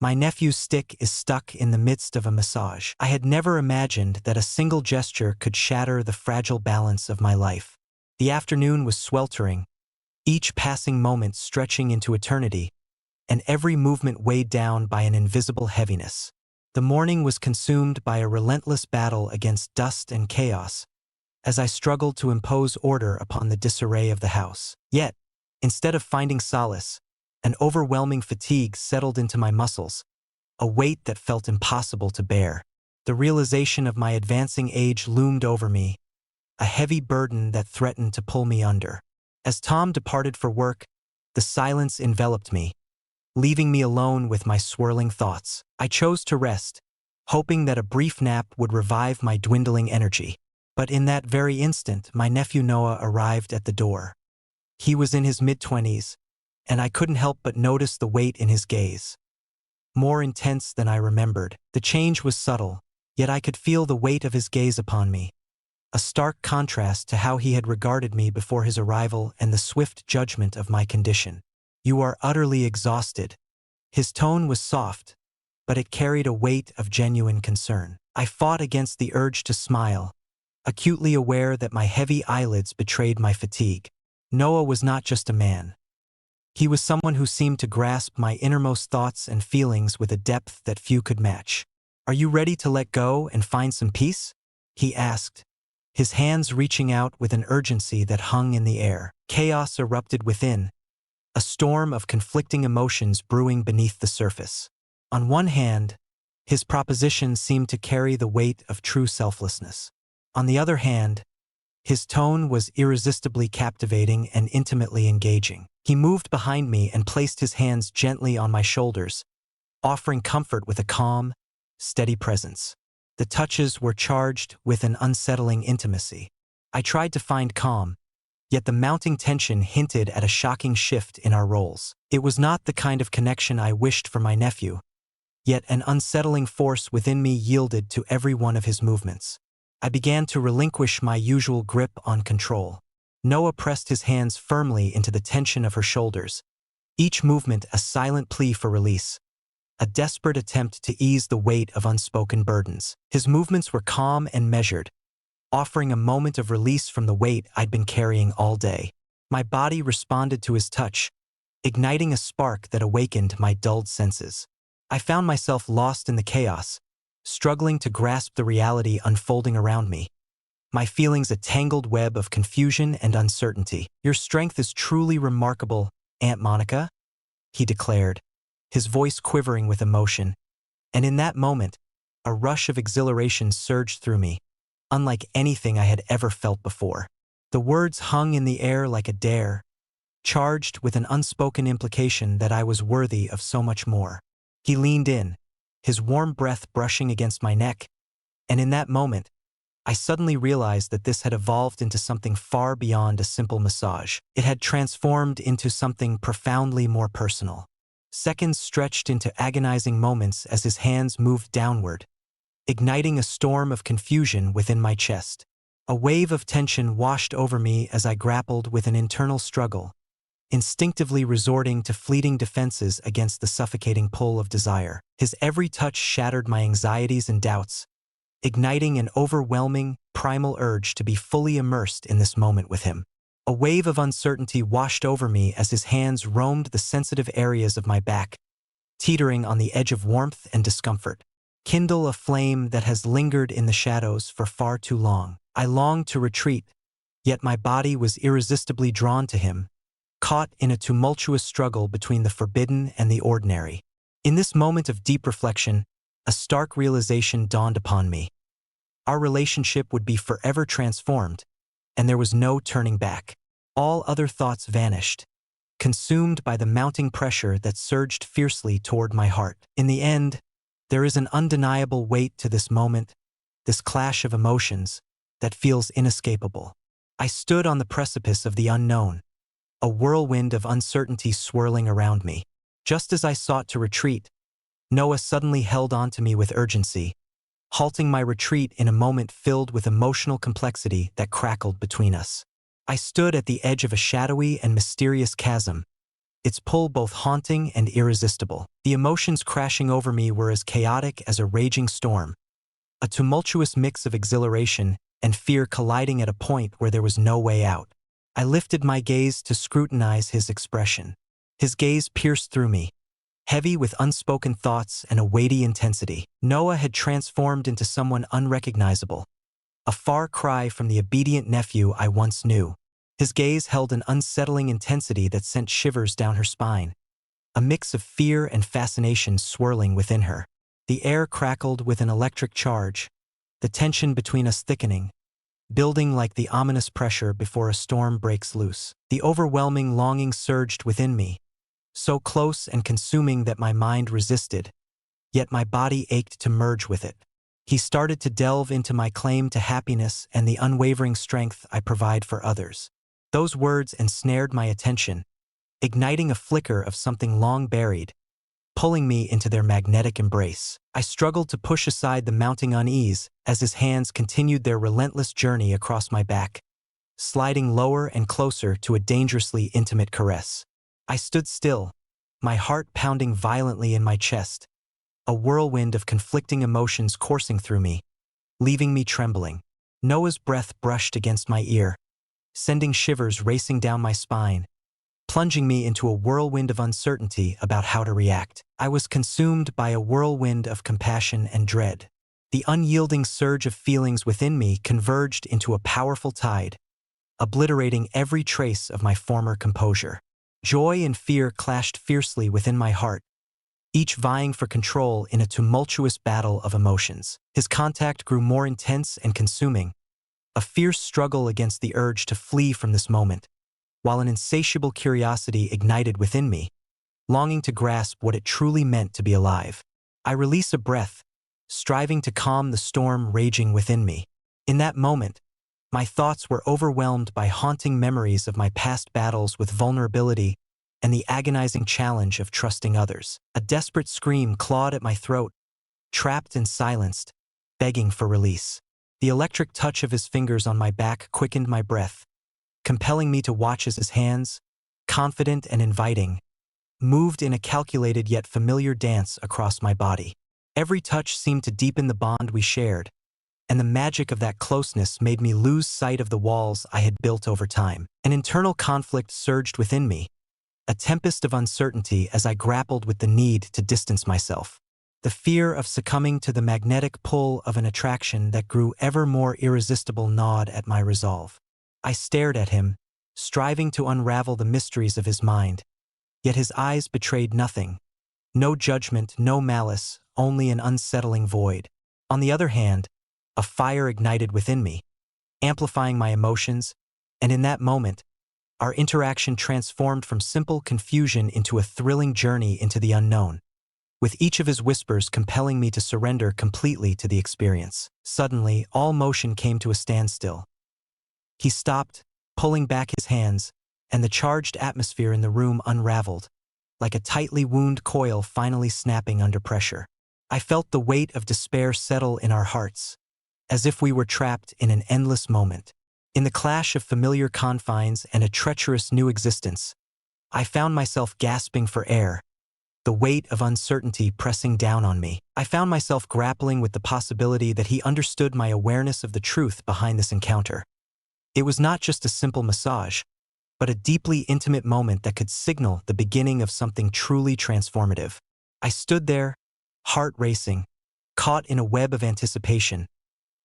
My nephew's stick is stuck in the midst of a massage. I had never imagined that a single gesture could shatter the fragile balance of my life. The afternoon was sweltering, each passing moment stretching into eternity, and every movement weighed down by an invisible heaviness. The morning was consumed by a relentless battle against dust and chaos, as I struggled to impose order upon the disarray of the house. Yet, instead of finding solace, an overwhelming fatigue settled into my muscles, a weight that felt impossible to bear. The realization of my advancing age loomed over me, a heavy burden that threatened to pull me under. As Tom departed for work, the silence enveloped me, leaving me alone with my swirling thoughts. I chose to rest, hoping that a brief nap would revive my dwindling energy. But in that very instant, my nephew Noah arrived at the door. He was in his mid-20s, and I couldn't help but notice the weight in his gaze. More intense than I remembered. The change was subtle, yet I could feel the weight of his gaze upon me. A stark contrast to how he had regarded me before his arrival and the swift judgment of my condition. "You are utterly exhausted." His tone was soft, but it carried a weight of genuine concern. I fought against the urge to smile, acutely aware that my heavy eyelids betrayed my fatigue. Noah was not just a man. He was someone who seemed to grasp my innermost thoughts and feelings with a depth that few could match. "Are you ready to let go and find some peace?" he asked, his hands reaching out with an urgency that hung in the air. Chaos erupted within, a storm of conflicting emotions brewing beneath the surface. On one hand, his proposition seemed to carry the weight of true selflessness. On the other hand, his tone was irresistibly captivating and intimately engaging. He moved behind me and placed his hands gently on my shoulders, offering comfort with a calm, steady presence. The touches were charged with an unsettling intimacy. I tried to find calm, yet the mounting tension hinted at a shocking shift in our roles. It was not the kind of connection I wished for my nephew, yet an unsettling force within me yielded to every one of his movements. I began to relinquish my usual grip on control. Noah pressed his hands firmly into the tension of her shoulders, each movement a silent plea for release, a desperate attempt to ease the weight of unspoken burdens. His movements were calm and measured, offering a moment of release from the weight I'd been carrying all day. My body responded to his touch, igniting a spark that awakened my dulled senses. I found myself lost in the chaos, struggling to grasp the reality unfolding around me, my feelings a tangled web of confusion and uncertainty. "Your strength is truly remarkable, Aunt Monica," he declared, his voice quivering with emotion. And in that moment, a rush of exhilaration surged through me, unlike anything I had ever felt before. The words hung in the air like a dare, charged with an unspoken implication that I was worthy of so much more. He leaned in, his warm breath brushing against my neck, and in that moment, I suddenly realized that this had evolved into something far beyond a simple massage. It had transformed into something profoundly more personal. Seconds stretched into agonizing moments as his hands moved downward, igniting a storm of confusion within my chest. A wave of tension washed over me as I grappled with an internal struggle, instinctively resorting to fleeting defenses against the suffocating pull of desire. His every touch shattered my anxieties and doubts, igniting an overwhelming, primal urge to be fully immersed in this moment with him. A wave of uncertainty washed over me as his hands roamed the sensitive areas of my back, teetering on the edge of warmth and discomfort. Kindle a flame that has lingered in the shadows for far too long. I longed to retreat, yet my body was irresistibly drawn to him, caught in a tumultuous struggle between the forbidden and the ordinary. In this moment of deep reflection, a stark realization dawned upon me. Our relationship would be forever transformed, and there was no turning back. All other thoughts vanished, consumed by the mounting pressure that surged fiercely toward my heart. In the end, there is an undeniable weight to this moment, this clash of emotions, that feels inescapable. I stood on the precipice of the unknown, a whirlwind of uncertainty swirling around me. Just as I sought to retreat, Noah suddenly held on to me with urgency, halting my retreat in a moment filled with emotional complexity that crackled between us. I stood at the edge of a shadowy and mysterious chasm, its pull both haunting and irresistible. The emotions crashing over me were as chaotic as a raging storm, a tumultuous mix of exhilaration and fear colliding at a point where there was no way out. I lifted my gaze to scrutinize his expression. His gaze pierced through me, heavy with unspoken thoughts and a weighty intensity. Noah had transformed into someone unrecognizable, a far cry from the obedient nephew I once knew. His gaze held an unsettling intensity that sent shivers down her spine, a mix of fear and fascination swirling within her. The air crackled with an electric charge, the tension between us thickening, building like the ominous pressure before a storm breaks loose. The overwhelming longing surged within me, so close and consuming that my mind resisted, yet my body ached to merge with it. He started to delve into my claim to happiness and the unwavering strength I provide for others. Those words ensnared my attention, igniting a flicker of something long buried, pulling me into their magnetic embrace. I struggled to push aside the mounting unease as his hands continued their relentless journey across my back, sliding lower and closer to a dangerously intimate caress. I stood still, my heart pounding violently in my chest, a whirlwind of conflicting emotions coursing through me, leaving me trembling. Noah's breath brushed against my ear, sending shivers racing down my spine, plunging me into a whirlwind of uncertainty about how to react. I was consumed by a whirlwind of compassion and dread. The unyielding surge of feelings within me converged into a powerful tide, obliterating every trace of my former composure. Joy and fear clashed fiercely within my heart, each vying for control in a tumultuous battle of emotions. His contact grew more intense and consuming, a fierce struggle against the urge to flee from this moment, while an insatiable curiosity ignited within me, longing to grasp what it truly meant to be alive. I released a breath, striving to calm the storm raging within me. In that moment, my thoughts were overwhelmed by haunting memories of my past battles with vulnerability and the agonizing challenge of trusting others. A desperate scream clawed at my throat, trapped and silenced, begging for release. The electric touch of his fingers on my back quickened my breath, compelling me to watch as his hands, confident and inviting, moved in a calculated yet familiar dance across my body. Every touch seemed to deepen the bond we shared, and the magic of that closeness made me lose sight of the walls I had built over time. An internal conflict surged within me, a tempest of uncertainty as I grappled with the need to distance myself. The fear of succumbing to the magnetic pull of an attraction that grew ever more irresistible gnawed at my resolve. I stared at him, striving to unravel the mysteries of his mind, yet his eyes betrayed nothing. No judgment, no malice, only an unsettling void. On the other hand, a fire ignited within me, amplifying my emotions, and in that moment, our interaction transformed from simple confusion into a thrilling journey into the unknown, with each of his whispers compelling me to surrender completely to the experience. Suddenly, all motion came to a standstill. He stopped, pulling back his hands, and the charged atmosphere in the room unraveled, like a tightly wound coil finally snapping under pressure. I felt the weight of despair settle in our hearts, as if we were trapped in an endless moment. In the clash of familiar confines and a treacherous new existence, I found myself gasping for air, the weight of uncertainty pressing down on me. I found myself grappling with the possibility that he understood my awareness of the truth behind this encounter. It was not just a simple massage, but a deeply intimate moment that could signal the beginning of something truly transformative. I stood there, heart racing, caught in a web of anticipation,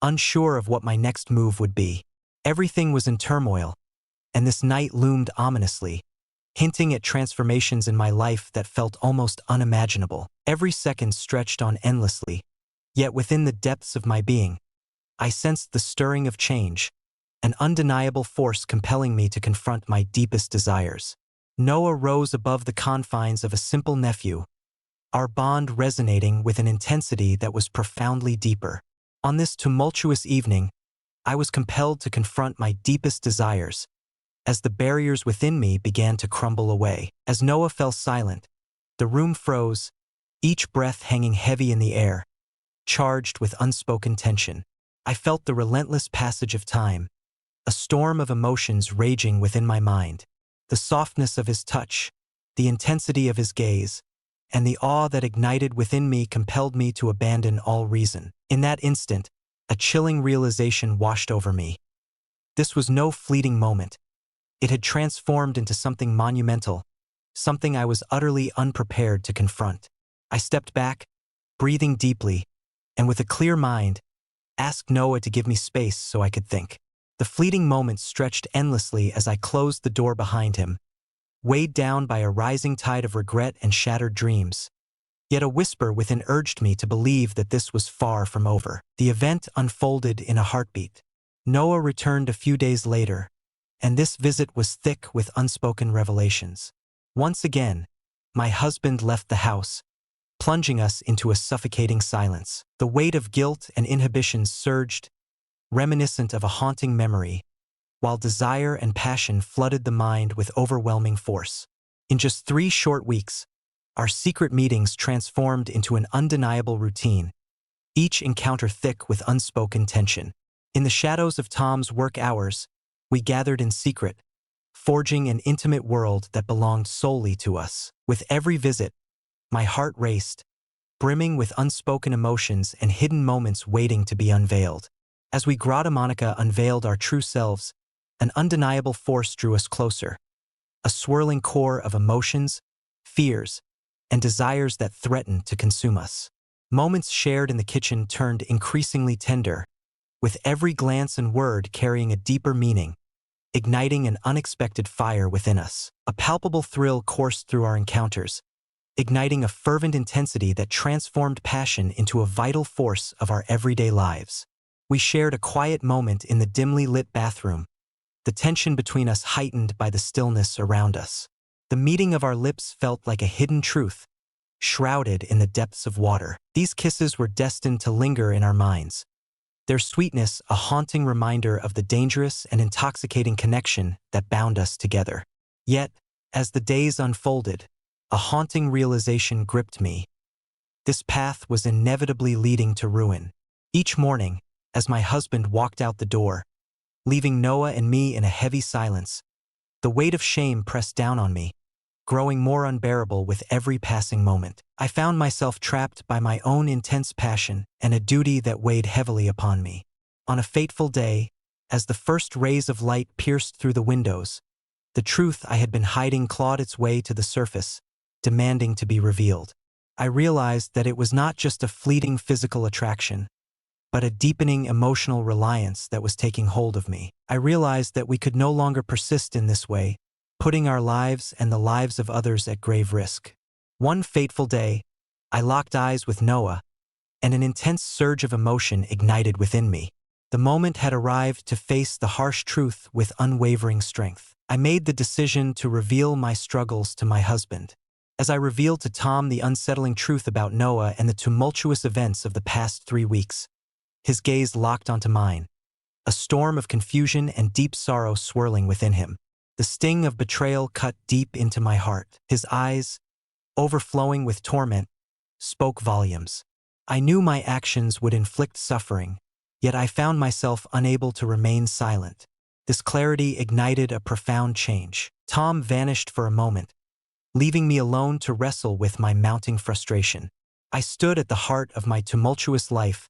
unsure of what my next move would be. Everything was in turmoil, and this night loomed ominously, hinting at transformations in my life that felt almost unimaginable. Every second stretched on endlessly, yet within the depths of my being, I sensed the stirring of change, an undeniable force compelling me to confront my deepest desires. Noah rose above the confines of a simple nephew, our bond resonating with an intensity that was profoundly deeper. On this tumultuous evening, I was compelled to confront my deepest desires, as the barriers within me began to crumble away. As Noah fell silent, the room froze, each breath hanging heavy in the air, charged with unspoken tension. I felt the relentless passage of time, a storm of emotions raging within my mind. The softness of his touch, the intensity of his gaze, and the awe that ignited within me compelled me to abandon all reason. In that instant, a chilling realization washed over me. This was no fleeting moment. It had transformed into something monumental, something I was utterly unprepared to confront. I stepped back, breathing deeply, and with a clear mind, asked Noah to give me space so I could think. The fleeting moments stretched endlessly as I closed the door behind him, weighed down by a rising tide of regret and shattered dreams. Yet a whisper within urged me to believe that this was far from over. The event unfolded in a heartbeat. Noah returned a few days later, and this visit was thick with unspoken revelations. Once again, my husband left the house, plunging us into a suffocating silence. The weight of guilt and inhibitions surged, reminiscent of a haunting memory, while desire and passion flooded the mind with overwhelming force. In just 3 short weeks, our secret meetings transformed into an undeniable routine, each encounter thick with unspoken tension. In the shadows of Tom's work hours, we gathered in secret, forging an intimate world that belonged solely to us. With every visit, my heart raced, brimming with unspoken emotions and hidden moments waiting to be unveiled. As we Grata Monica unveiled our true selves, an undeniable force drew us closer, a swirling core of emotions, fears, and desires that threatened to consume us. Moments shared in the kitchen turned increasingly tender, with every glance and word carrying a deeper meaning, igniting an unexpected fire within us. A palpable thrill coursed through our encounters, igniting a fervent intensity that transformed passion into a vital force of our everyday lives. We shared a quiet moment in the dimly lit bathroom, the tension between us heightened by the stillness around us. The meeting of our lips felt like a hidden truth, shrouded in the depths of water. These kisses were destined to linger in our minds, their sweetness a haunting reminder of the dangerous and intoxicating connection that bound us together. Yet, as the days unfolded, a haunting realization gripped me. This path was inevitably leading to ruin. Each morning, as my husband walked out the door, leaving Noah and me in a heavy silence, the weight of shame pressed down on me, growing more unbearable with every passing moment. I found myself trapped by my own intense passion and a duty that weighed heavily upon me. On a fateful day, as the first rays of light pierced through the windows, the truth I had been hiding clawed its way to the surface, demanding to be revealed. I realized that it was not just a fleeting physical attraction, but a deepening emotional reliance that was taking hold of me. I realized that we could no longer persist in this way, putting our lives and the lives of others at grave risk. One fateful day, I locked eyes with Noah, and an intense surge of emotion ignited within me. The moment had arrived to face the harsh truth with unwavering strength. I made the decision to reveal my struggles to my husband. As I revealed to Tom the unsettling truth about Noah and the tumultuous events of the past 3 weeks, his gaze locked onto mine, a storm of confusion and deep sorrow swirling within him. The sting of betrayal cut deep into my heart. His eyes, overflowing with torment, spoke volumes. I knew my actions would inflict suffering, yet I found myself unable to remain silent. This clarity ignited a profound change. Tom vanished for a moment, leaving me alone to wrestle with my mounting frustration. I stood at the heart of my tumultuous life,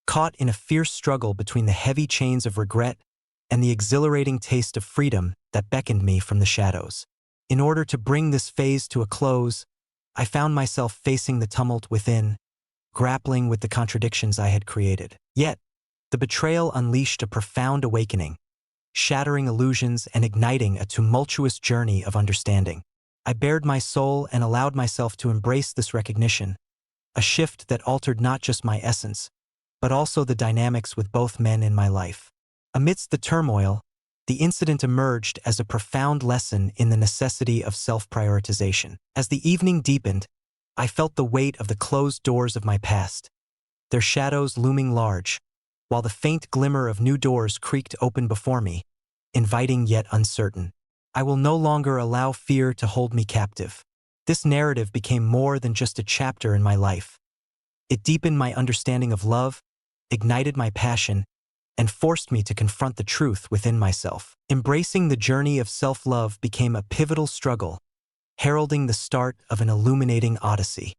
caught in a fierce struggle between the heavy chains of regret and the exhilarating taste of freedom that beckoned me from the shadows. In order to bring this phase to a close, I found myself facing the tumult within, grappling with the contradictions I had created. Yet, the betrayal unleashed a profound awakening, shattering illusions and igniting a tumultuous journey of understanding. I bared my soul and allowed myself to embrace this recognition, a shift that altered not just my essence, but also the dynamics with both men in my life. Amidst the turmoil, the incident emerged as a profound lesson in the necessity of self-prioritization. As the evening deepened, I felt the weight of the closed doors of my past, their shadows looming large, while the faint glimmer of new doors creaked open before me, inviting yet uncertain. I will no longer allow fear to hold me captive. This narrative became more than just a chapter in my life. It deepened my understanding of love, ignited my passion, and forced me to confront the truth within myself. Embracing the journey of self-love became a pivotal struggle, heralding the start of an illuminating odyssey.